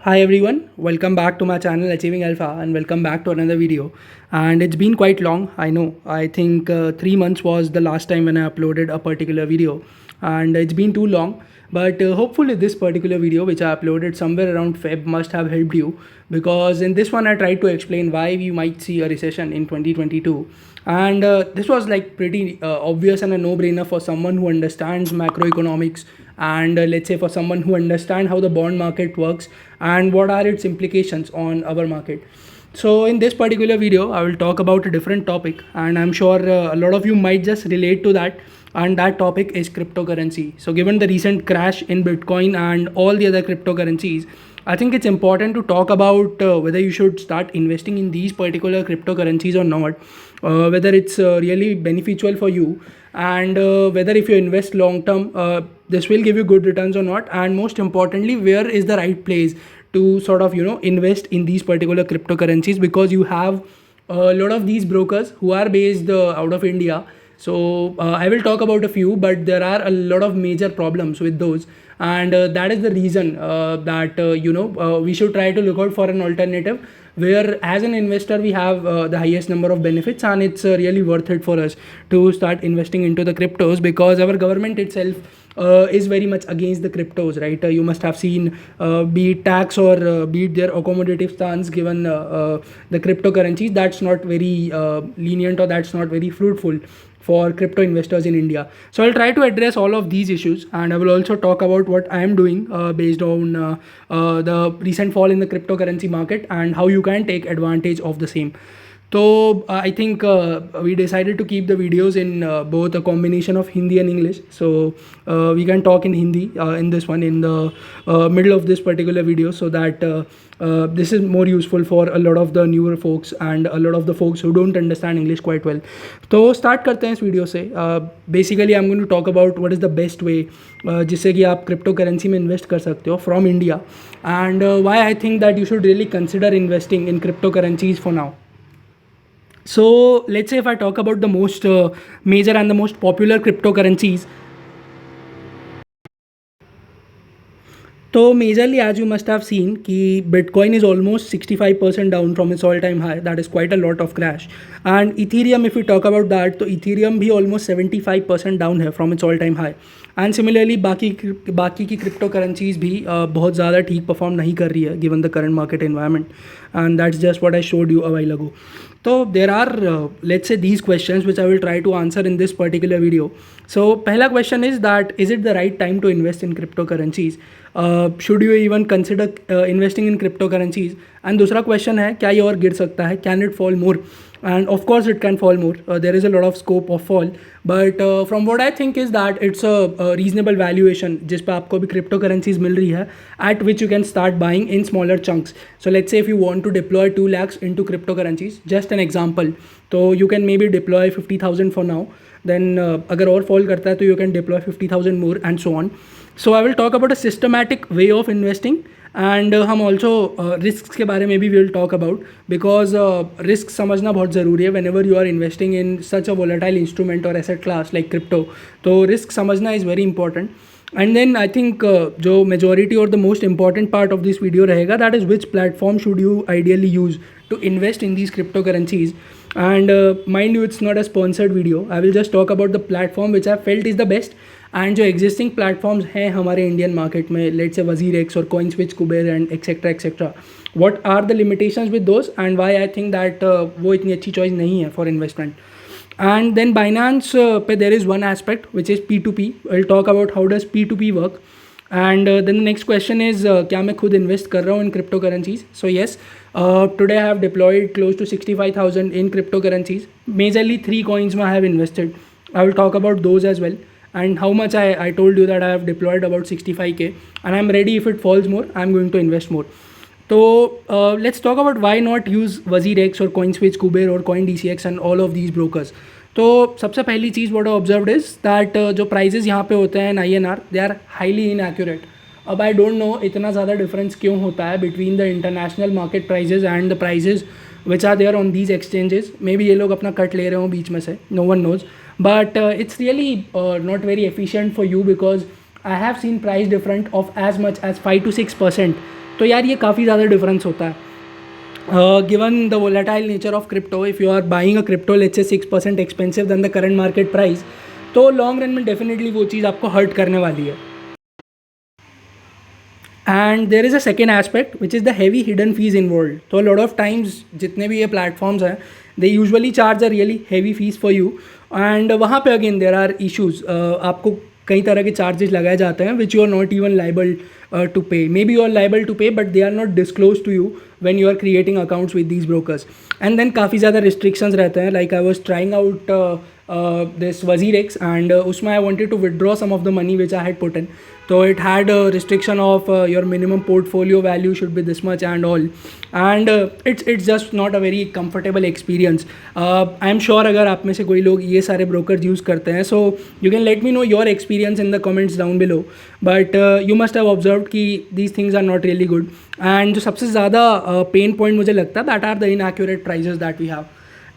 Hi everyone, welcome back to my channel Achieving Alpha and welcome back to another video. And it's been quite long, I know. I think 3 months was the last time when I uploaded a particular video, and it's been too long. But hopefully this particular video which I uploaded somewhere around Feb must have helped you, because in this one I tried to explain why we might see a recession in 2022. And this was like pretty obvious and a no-brainer for someone who understands macroeconomics, and let's say for someone who understands how the bond market works and what are its implications on our market. So in this particular video I will talk about a different topic, and I'm sure a lot of you might just relate to that, and that topic is cryptocurrency. So given the recent crash in Bitcoin and all the other cryptocurrencies, I think it's important to talk about whether you should start investing in these particular cryptocurrencies or not, whether it's really beneficial for you, and whether if you invest long term, this will give you good returns or not, and most importantly, where is the right place to sort of invest in these particular cryptocurrencies, because you have a lot of these brokers who are based out of India. So I will talk about a few, but there are a lot of major problems with those, and that is the reason that we should try to look out for an alternative where as an investor we have the highest number of benefits, and it's really worth it for us to start investing into the cryptos, because our government itself is very much against the cryptos, right? You must have seen, be it tax or be it their accommodative stance given the cryptocurrencies. That's not very lenient, or that's not very fruitful for crypto investors in India. So I'll try to address all of these issues, and I will also talk about what I am doing based on the recent fall in the cryptocurrency market and how you can take advantage of the same. So I think we decided to keep the videos in both a combination of Hindi and English. So we can talk in Hindi in this one, in the middle of this particular video, so that this is more useful for a lot of the newer folks and a lot of the folks who don't understand English quite well. तो start करते हैं इस video से. Basically I'm going to talk about what is the best way जिससे कि आप crypto currency में invest कर सकते हो from India, and why I think that you should really consider investing in cryptocurrencies for now. So let's say if I talk about the most major and the most popular cryptocurrencies. So majorly, as you must have seen, कि Bitcoin is almost 65% down from its all-time high. That is quite a lot of crash. And Ethereum, if we talk about that, तो Ethereum भी almost 75% down है from its all-time high. And similarly, बाकी की crypto currencies भी बहुत ज़्यादा ठीक perform नहीं कर रही है given the current market environment. And that's just what I showed you a while ago. So there are let's say these questions which I will try to answer in this particular video. So पहला question is that is it the right time to invest in cryptocurrencies? Should you even consider investing in cryptocurrencies? And दूसरा question है क्या ये और गिर सकता है? Can it fall more? And of course it can fall more. There is a lot of scope of fall, but from what I think is that it's a reasonable valuation जिस पे आपको भी cryptocurrencies मिल रही है, at which you can start buying in smaller chunks. So let's say if you want to deploy 2 lakhs into cryptocurrencies, just an example, तो you can maybe deploy 50,000 for now. Then अगर और fall करता है तो you can deploy 50,000 more and so on. So I will talk about a systematic way of investing, and हम also risk के बारे में भी will talk about, because risk समझना बहुत ज़रूरी है whenever you are investing in such a volatile instrument और एसेट क्लास लाइक क्रिप्टो. तो रिस्क समझना is very important. And then I think जो मेजॉरिटी और the most important part of this video रहेगा, that is which platform should you ideally use to invest in these cryptocurrencies. And mind you, it's not a sponsored video. I will just talk about the platform which I felt is the best, and जो existing platforms हैं हमारे Indian market में, let's say WazirX और CoinSwitch, Kuber and etc. What are the limitations with those, and why I think that वो इतनी अच्छी choice नहीं है for investment. And then Binance पे there is one aspect which is P2P. I'll talk about how does P2P work. And then the next question is क्या मैं खुद invest कर रहा हूँ in crypto currencies? So yes, today I have deployed close to 65,000 in cryptocurrencies. Majorly 3 coins में I have invested. I will talk about those as well, and how much I told you that I have deployed about 65k, and I'm ready. If it falls more, I'm going to invest more. So let's talk about why not use WazirX or CoinSwitch, Kuber or CoinDCX and all of these brokers. तो सबसे पहली चीज़ what I observed is that जो prices यहाँ पे होते हैं in INR, they are highly inaccurate. अब I don't know इतना ज़्यादा डिफरेंस क्यों होता है between the international market prices and the prices which are there on these exchanges. Maybe ये लोग अपना कट ले रहे हो बीच में से, no one knows, but it's really not very efficient for you, because I have seen price difference of as much as 5 to 6% तो यार ये काफ़ी ज़्यादा डिफरेंस होता है. Given the volatile nature of crypto, if you are buying a crypto let's say 6% expensive than the current market price, तो long run में definitely वो चीज़ आपको हर्ट करने वाली है. And there is a second aspect which is the heavy hidden fees involve. तो lot of times जितने भी ये प्लेटफॉर्म्स हैं they usually charge a really heavy fees for you, and वहाँ पे अगेन देर आर इशूज़. आपको कई तरह के चार्जेस लगाए जाते हैं which you are not even liable to pay. Maybe you are liable to pay but they are not disclosed to you when you are creating accounts with these brokers. And then काफ़ी ज़्यादा restrictions रहते हैं. Like I was trying out this WazirX and उसमें I wanted to withdraw some of the money which I had put in. So it had a restriction of your minimum portfolio value should be this much and all. And it's just not a very comfortable experience. I am sure अगर आप में से कोई लोग ये सारे brokers use करते हैं, so you can let me know your experience in the comments down below. But you must have observed कि these things are not really good. And जो सबसे ज़्यादा pain point मुझे लगता है that are the inaccurate prices that we have.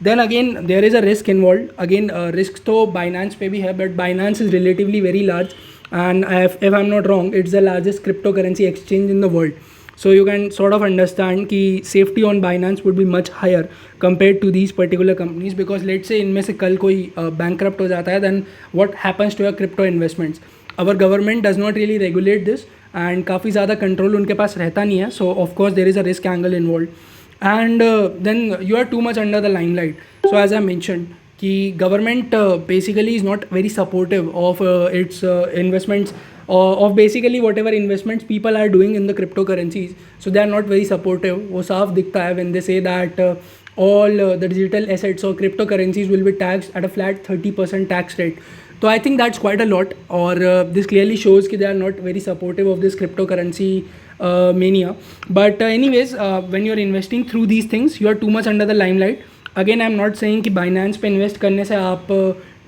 Then again there is a risk involved. Again risk तो Binance पे भी है, but Binance is relatively very large. And if I'm not wrong, it's the largest cryptocurrency exchange in the world. So you can sort of understand कि safety on Binance would be much higher compared to these particular companies, because let's say इनमें से कल कोई bankrupt हो जाता है, then what happens to your crypto investments? Our government does not really regulate this and काफ़ी ज़्यादा control उनके पास रहता नहीं है. So of course there is a risk angle involved. And then you are too much under the limelight. So as I mentioned कि government basically is not very supportive of its investments of basically whatever investments people are doing in the cryptocurrencies. So they are not very supportive. वो साफ दिखता है when they say that all the digital assets or cryptocurrencies will be taxed at a flat 30% tax rate. So I think that's quite a lot, or this clearly shows that they are not very supportive of this cryptocurrency mania. But anyways, when you're investing through these things, you are too much under the limelight. Again I am not saying कि Binance पे invest करने से आप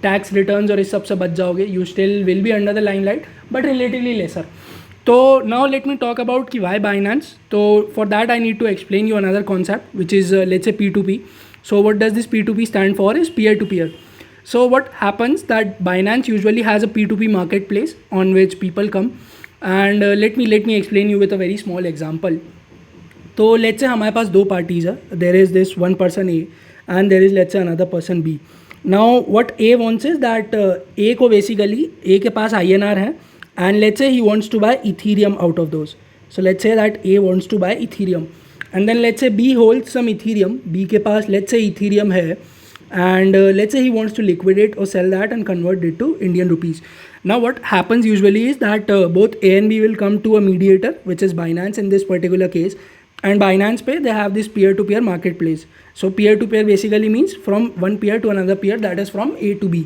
tax returns और इस सब से बच जाओगे. You still will be under the limelight but relatively lesser. तो now let me talk about कि वाई बाइनेंस. तो for that I need to explain you another concept which is let's say P2P. So what does this P2P stand for is peer to peer. So what happens that Binance usually has a P2P marketplace on which people come, and let me explain you with a very small example. तो let's say हमारे पास दो parties है. There is this one person A and there is let's say another person B. Now what A wants is that A को basically A के पास INR है and let's say he wants to buy Ethereum out of those. So let's say that A wants to buy Ethereum and then let's say B holds some Ethereum. B के पास let's say Ethereum है and let's say he wants to liquidate or sell that and convert it to Indian rupees. Now what happens usually is that both A and B will come to a mediator, which is Binance in this particular case. And Binance Pay, they have this peer-to-peer marketplace. So peer-to-peer basically means from one peer to another peer, that is from A to B.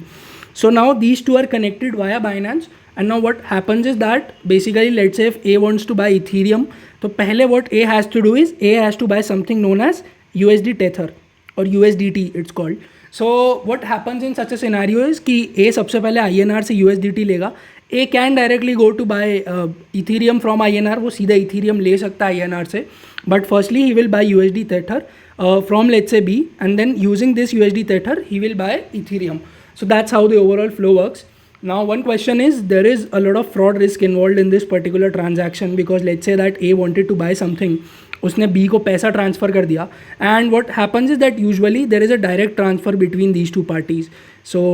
So now these two are connected via Binance. And now what happens is that basically let's say if A wants to buy Ethereum, तो पहले what A has to do is A has to buy something known as USD Tether or USDT it's called. So what happens in such a scenario is कि A सबसे पहले INR से USDT लेगा. A can directly go to buy Ethereum from INR. वो सीधा Ethereum ले सकता है INR से. But firstly he will buy USD Tether from let's say B, and then using this USD Tether he will buy Ethereum. So that's how the overall flow works. Now one question is, there is a lot of fraud risk involved in this particular transaction, because let's say that A wanted to buy something, उसने B को पैसा transfer कर दिया, and what happens is that usually there is a direct transfer between these two parties. So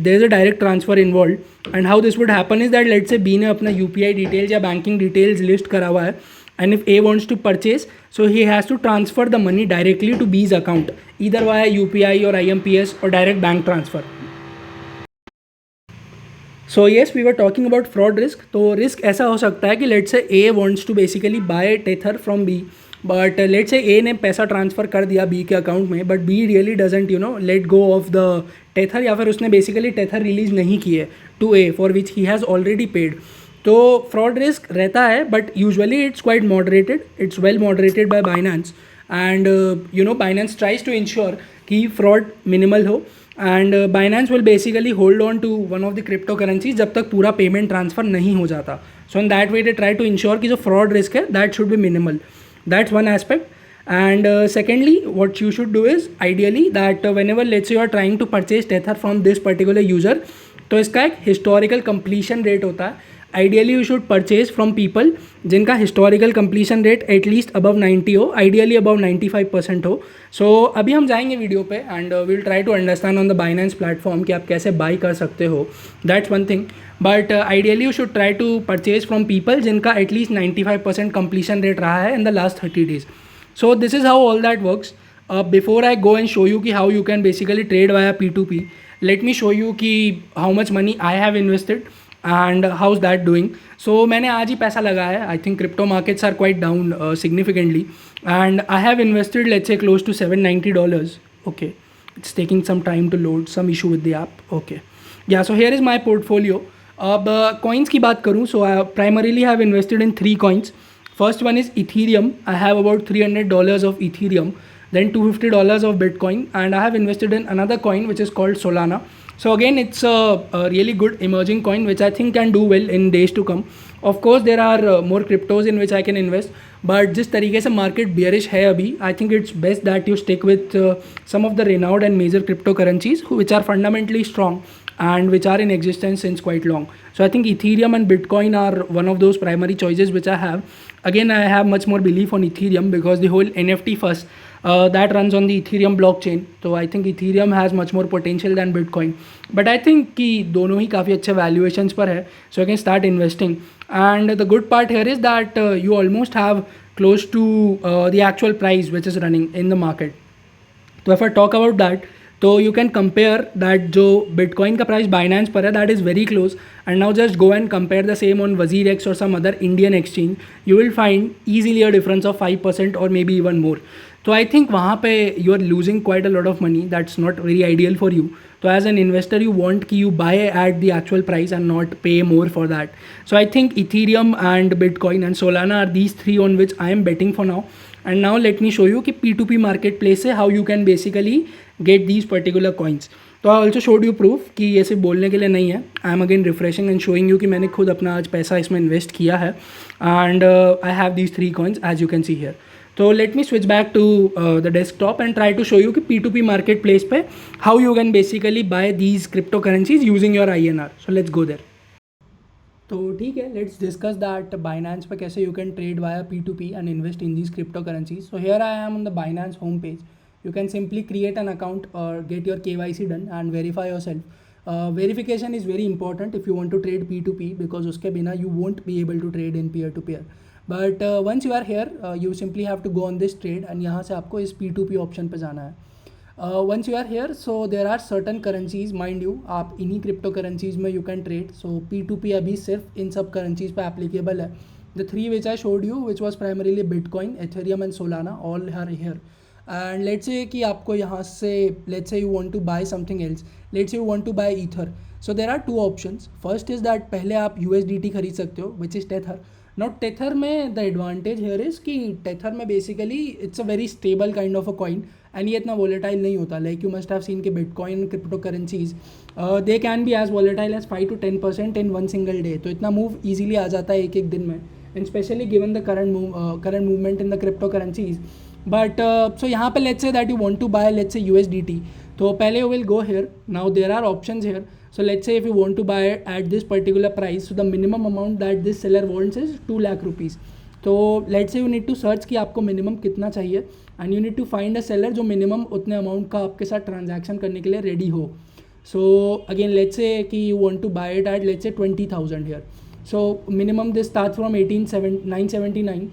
there is a direct transfer involved, and how this would happen is that let's say B ने अपना UPI details या banking details list करा हुआ है, and if A wants to purchase, so he has to transfer the money directly to B's account, either via UPI or IMPS or direct bank transfer. So yes, we were talking about fraud risk. तो risk ऐसा हो सकता है कि let's say A wants to basically buy Tether from B, but let's say A ने पैसा transfer कर दिया B के अकाउंट में, but B really doesn't let go of the Tether, या फिर उसने basically Tether रिलीज़ नहीं की है to A for which he has already paid. तो फ्रॉड रिस्क रहता है, but usually it's quite moderated. It's well moderated by Binance, and Binance tries to ensure कि फ्रॉड मिनिमल हो, and Binance will basically hold on to one of the crypto currencies जब तक पूरा payment transfer नहीं हो जाता. So in that way they try to ensure कि जो फ्रॉड रिस्क है that should be minimal. That's one aspect. And secondly, what you should do is ideally that whenever let's say you are trying to purchase Tether from this particular user, तो इसका एक historical completion rate होता है. Ideally you should purchase from people जिनका historical completion rate at least above 90 हो, ideally above 95% हो. सो अभी हम जाएंगे वीडियो पे and will try to understand on the Binance platform कि आप कैसे बाई कर सकते हो. That's one thing. But ideally you should try to purchase from people जिनका एटलीस्ट 95% कंप्लीशन रेट रहा है in the last 30 days. So this is how all that works. Before I go and show you ki how you can basically trade via P2P, let me show you कि how much money I have invested and how's that doing. So मैंने आज ही पैसा लगाया है. I think crypto markets are quite down significantly and I have invested let's say close to $790. Okay, it's taking some time to load, some issue with the app. Okay, yeah, so here is my portfolio. अब coins की बात करूँ, so I primarily have invested in 3 coins. First one is Ethereum. I have about $300 of Ethereum, then $250 of Bitcoin, and I have invested in another coin which is called Solana. So again, it's a really good emerging coin which I think can do well in days to come. Of course, there are more cryptos in which I can invest, but जिस तरीके से market bearish है अभी, I think it's best that you stick with some of the renowned and major cryptocurrencies which are fundamentally strong and which are in existence since quite long. So I think Ethereum and Bitcoin are one of those primary choices which I have. Again, I have much more belief on Ethereum because the whole NFT first that runs on the Ethereum blockchain. So I think Ethereum has much more potential than Bitcoin. But I think कि दोनों ही काफ़ी अच्छे valuations पर है, so I can start investing. And the good part here is that you almost have close to the actual price which is running in the market. So if I talk about that, तो you can compare that जो bitcoin का price Binance पर है that is very close and now just go and compare the same on WazirX और some other Indian exchange. You will find easily a difference of 5% और may be even more. तो आई think वहाँ पे you are losing quite a lot of money. That's not very ideal for you. तो as an investor you want कि you buy at the actual price and not pay more for that. So I think Ethereum and Bitcoin and Solana are these 3 on which I am betting for now. And now let me show you कि P2P market place से how you can basically gate these particular coins. तो I also showed you proof कि ये सिर्फ बोलने के लिए नहीं है. I am again refreshing and showing you कि मैंने खुद अपना आज पैसा इसमें इन्वेस्ट किया है and I have these 3 coins as you can see here. तो let me switch back to the desktop and try to show you कि P2P मार्केट प्लेस पे how you can basically buy these crypto currencies using your INR. So let's go there. तो ठीक है, let's discuss that Binance पे कैसे you can trade via P2P and invest in these crypto currencies. So here I am on the Binance home page. You can simply create an account or get your KYC done and verify yourself. Verification is very important if you want to trade P2P because उसके बिना you won't be able to trade in peer to peer. But once you are here, you simply have to go on this trade and यहाँ से आपको इस P2P option पे जाना है. Once you are here, so there are certain currencies, mind you, आप इन्हीं crypto currencies में you can trade. So P2P अभी सिर्फ इन सब currencies पे applicable है. The 3 which I showed you, which was primarily Bitcoin, Ethereum and Solana, all are here. And let's say कि आपको यहाँ से let's say you want to buy something else. Let's say you want to buy ether. So there are 2 options. First is that पहले आप USDT खरीद सकते हो which is tether. Not tether में द एडवांटेज हेयर इज़ कि tether में basically it's a very stable kind of a coin and ये इतना वॉलेटाइल नहीं होता. Like you must have seen के bitcoin crypto currencies they can be as volatile as 5 to 10% in one single day. तो इतना move easily आ जाता है एक दिन में and specially given the current movement in the crypto currencies. But so यहाँ पे let's say that you want to buy let's say USDT. तो पहले you will go here. Now there are options here. So let's say if you want to buy at this particular price, so the minimum amount that this seller wants is 2 lakh rupees. तो let's say you need to search कि आपको minimum कितना चाहिए and you need to find a seller जो minimum उतने amount का आपके साथ transaction करने के लिए ready हो. So again let's say कि you want to buy it at let's say 20,000 here. So minimum this starts from 979.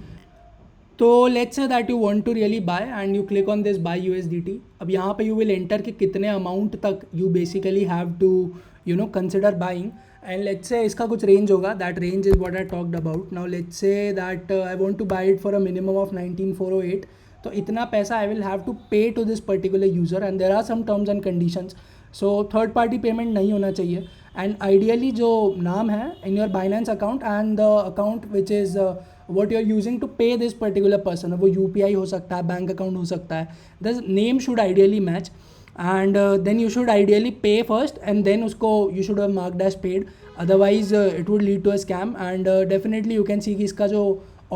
तो let's say that you want to really buy and you click on this buy USDT. अब यहाँ पे you will enter कि कितने amount तक you basically have to consider buying and let's say इसका कुछ range होगा. That range is what I talked about. Now let's say that I want to buy it for a minimum of 19,408. तो इतना पैसा I will have to pay to this particular user and there are some terms and conditions. So third party payment नहीं होना चाहिए and ideally जो नाम है in your Binance account and the account which is what you are using to pay this particular person, वो UPI हो सकता है, बैंक अकाउंट हो सकता है. the name should ideally match and then you should ideally pay first and then उसको you should have marked as paid. otherwise it would lead to a scam and definitely you can see कि इसका जो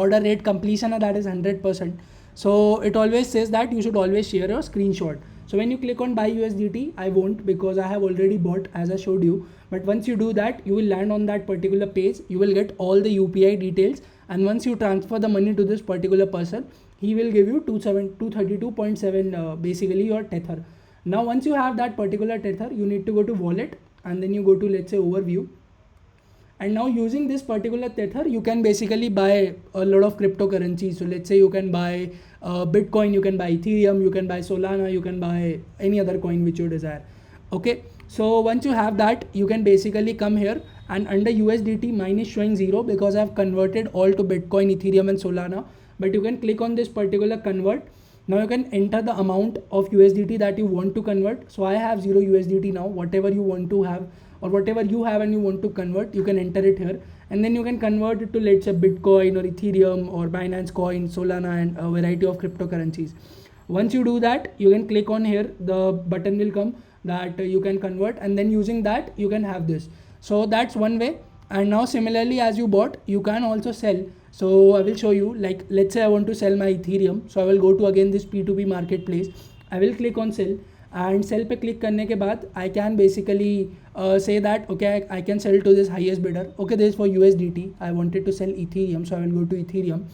order rate completion है that is 100%. so it always says that you should always share your screenshot. So when you click on buy USDT, I won't because I have already bought as I showed you. But once you do that, you will land on that particular page. You will get all the UPI details, and once you transfer the money to this particular person, he will give you 232.7 basically your tether. Now once you have that particular tether, you need to go to wallet, and then you go to, let's say, overview. And now using this particular tether, you can basically buy a lot of cryptocurrencies. So let's say you can buy Bitcoin, you can buy Ethereum, you can buy Solana, you can buy any other coin which you desire. Okay, so once you have that, you can basically come here, and under USDT, mine is showing 0 because I've converted all to Bitcoin, Ethereum and Solana. But you can click on this particular convert. Now you can enter the amount of USDT that you want to convert. So I have 0 USDT now. Whatever you want to have, or whatever you have and you want to convert, you can enter it here, and then you can convert it to, let's say, Bitcoin or Ethereum or Binance Coin, Solana, and a variety of cryptocurrencies. Once you do that, you can click on here, the button will come that you can convert, and then using that you can have this. So that's one way. And now similarly, as you bought, you can also sell. So I will show you, like let's say I want to sell my Ethereum. So I will go to again this P2P marketplace. I will click on sell, and sell पे click करने के बाद I can basically say that okay, I can sell to this highest bidder. Okay, this is for USDT. I wanted to sell Ethereum, so I will go to Ethereum,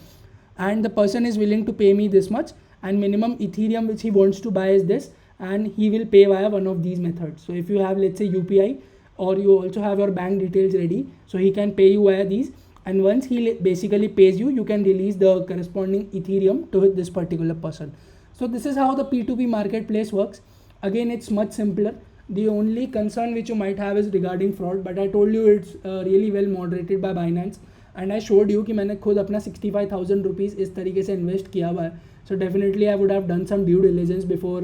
and the person is willing to pay me this much, and minimum Ethereum which he wants to buy is this, and he will pay via one of these methods. So if you have, let's say, UPI, or you also have your bank details ready, so he can pay you via these, and once he basically pays you, you can release the corresponding Ethereum to this particular person. So this is how the P2P marketplace works. Again, it's much simpler. The only concern which you might have is regarding fraud, but I told you it's really well moderated by Binance, and I showed you कि मैंने खुद अपना 65,000 rupees इस तरीके से invest किया हुआ है. So definitely I would have done some due diligence before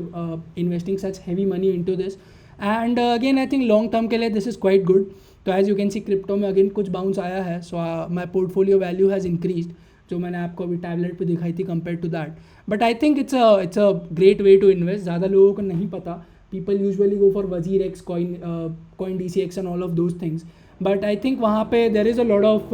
investing such heavy money into this. And again, I think long term के लिए this is quite good. तो as you can see, crypto में again कुछ bounce आया है. So my portfolio value has increased, जो मैंने आपको अभी टैबलेट पे दिखाई थी compared to that. But I think it's a great way to invest. ज़्यादा लोगों को नहीं पता. People usually go for WazirX, CoinDCX and all of those things. But I think वहाँ पे there is a lot of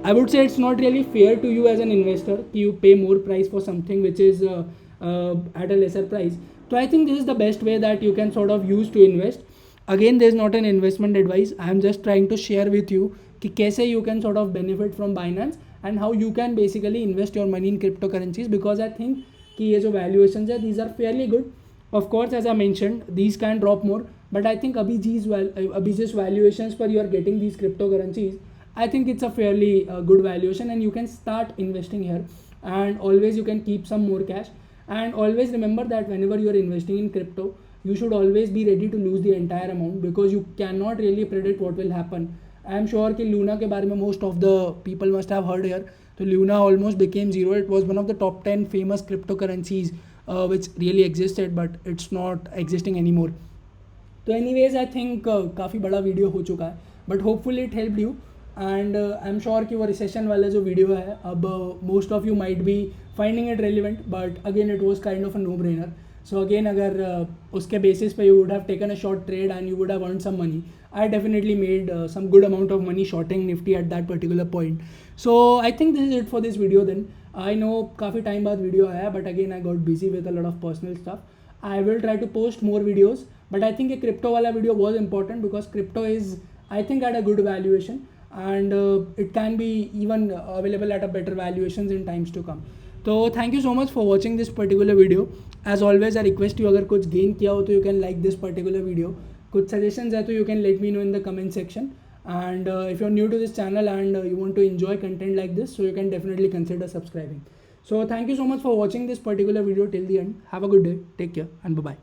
I would say it's not really fair to you as an investor कि you pay more price for something which is at a lesser price. So I think this is the best way that you can sort of use to invest. Again, there is not an investment advice. I am just trying to share with you कि कैसे you can sort of benefit from Binance and how you can basically invest your money in cryptocurrencies, because I think कि ये जो valuations है, these are fairly good. Of course, as I mentioned, these can drop more, but I think अभी जिस valuations पर you are getting these cryptocurrencies, I think it's a fairly good valuation, and you can start investing here, and always you can keep some more cash. And always remember that whenever you are investing in crypto, you should always be ready to lose the entire amount, because you cannot really predict what will happen. I am sure कि Luna के बारे में most of the people must have heard here. So Luna almost became zero. It was one of the top 10 famous cryptocurrencies which really existed, but it's not existing anymore. तो anyways, I think काफ़ी बड़ा video हो चुका है, but hopefully it helped you. And I'm sure कि वो recession वाला जो वीडियो है, अब most of you might be finding it relevant, but again it was kind of a no-brainer. So again, अगर उसके basis पे you would have taken a short trade and you would have earned some money. I definitely made some good amount of money shorting Nifty at that particular point. So I think this is it for this video then. I know काफ़ी time बाद video आया, but again I got busy with a lot of personal stuff. I will try to post more videos, but I think a crypto वाला video was important because crypto is, I think, at a good valuation, and it can be even available at a better valuations in times to come. तो thank you so much for watching this particular video. As always, I request you, अगर कुछ gain किया हो तो you can like this particular video. कुछ suggestions है तो you can let me know in the comment section. And if you're new to this channel and you want to enjoy content like this, so you can definitely consider subscribing. So thank you so much for watching this particular video till the end. Have a good day. Take care and bye-bye.